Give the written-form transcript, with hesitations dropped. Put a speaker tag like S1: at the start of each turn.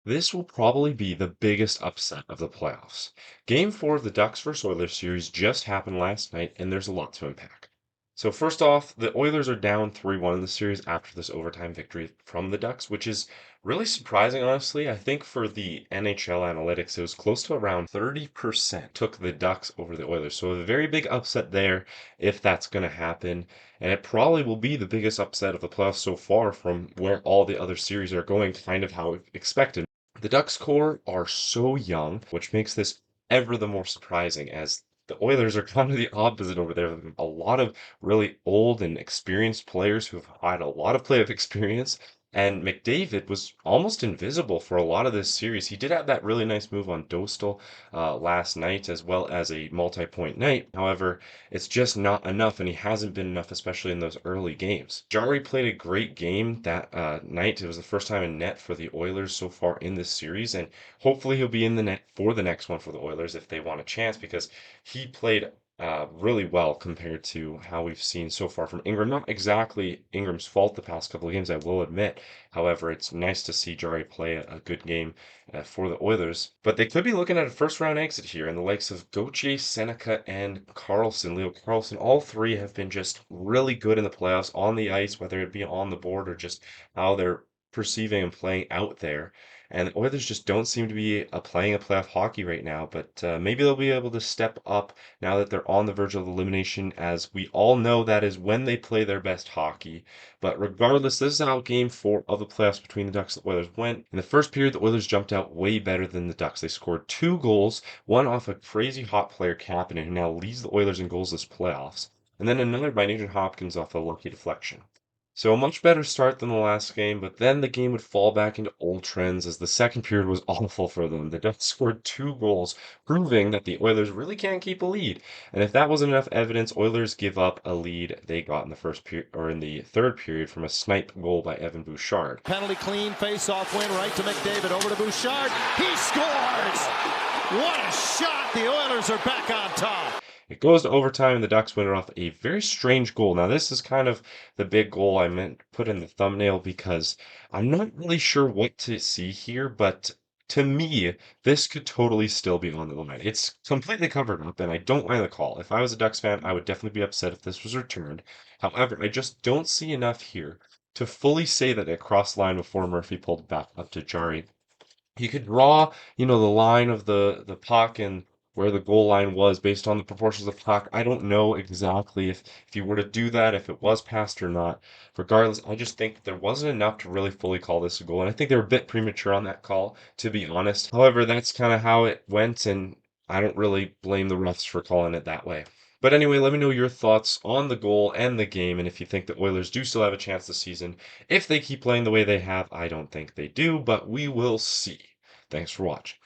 S1: This will probably be the biggest upset of the playoffs. Game 4 of the Ducks vs. Oilers series just happened last night, and there's a lot to unpack. So first off, the Oilers are down 3-1 in the series after this overtime victory from the Ducks, which is really surprising, honestly. I think for the NHL analytics, it was close to around 30% took the Ducks over the Oilers. So a very big upset there if that's going to happen. And it probably will be the biggest upset of the playoffs so far from where all the other series are going, kind of how expected. The Ducks core are so young, which makes this ever the more surprising as the Oilers are kind of the opposite over there. A lot of really old and experienced players who've had a lot of playoff experience. And McDavid was almost invisible for a lot of this series. He did have that really nice move on Dostal last night, as well as a multi-point night. However, it's just not enough, and he hasn't been enough, especially in those early games. Jari played a great game that night. It was the first time in net for the Oilers so far in this series, and hopefully he'll be in the net for the next one for the Oilers if they want a chance, because he played really well compared to how we've seen so far from Ingram. Not exactly Ingram's fault the past couple of games, I will admit. However, it's nice to see Jari play a good game for the Oilers. But they could be looking at a first round exit here, and the likes of Gauthier, Seneca, and Carlson, Leo Carlson, all three have been just really good in the playoffs on the ice, whether it be on the board or just how they're perceiving and playing out there. And the Oilers just don't seem to be playing a playoff hockey right now, but maybe they'll be able to step up now that they're on the verge of elimination, as we all know that is when they play their best hockey. But regardless, this is how game 4 of the playoffs between the Ducks and the Oilers went. In the first period, the Oilers jumped out way better than the Ducks. They scored 2 goals, one off a crazy hot player, Kapanen, who now leads the Oilers in goals this playoffs, and then another by Nugent Hopkins off a lucky deflection. So a much better start than the last game, but then the game would fall back into old trends as the second period was awful for them. The Ducks scored 2 goals, proving that the Oilers really can't keep a lead. And if that wasn't enough evidence, Oilers give up a lead they got in the first period or in the third period from a snipe goal by Evan Bouchard.
S2: Penalty clean, face-off win right to McDavid, over to Bouchard. He scores! What a shot! The Oilers are back on top.
S1: It goes to overtime, and the Ducks win it off a very strange goal. Now, this is kind of the big goal I meant to put in the thumbnail because I'm not really sure what to see here, but to me, this could totally still be on the line. It's completely covered up, and I don't mind the call. If I was a Ducks fan, I would definitely be upset if this was returned. However, I just don't see enough here to fully say that it crossed the line before Murphy pulled back up to Jari. You could draw, the line of the puck and where the goal line was based on the proportions of the puck. I don't know exactly if you were to do that, if it was passed or not. Regardless, I just think there wasn't enough to really fully call this a goal, and I think they were a bit premature on that call, to be honest. However, that's kind of how it went, and I don't really blame the refs for calling it that way. But anyway, let me know your thoughts on the goal and the game, and if you think the Oilers do still have a chance this season. If they keep playing the way they have, I don't think they do, but we will see. Thanks for watching.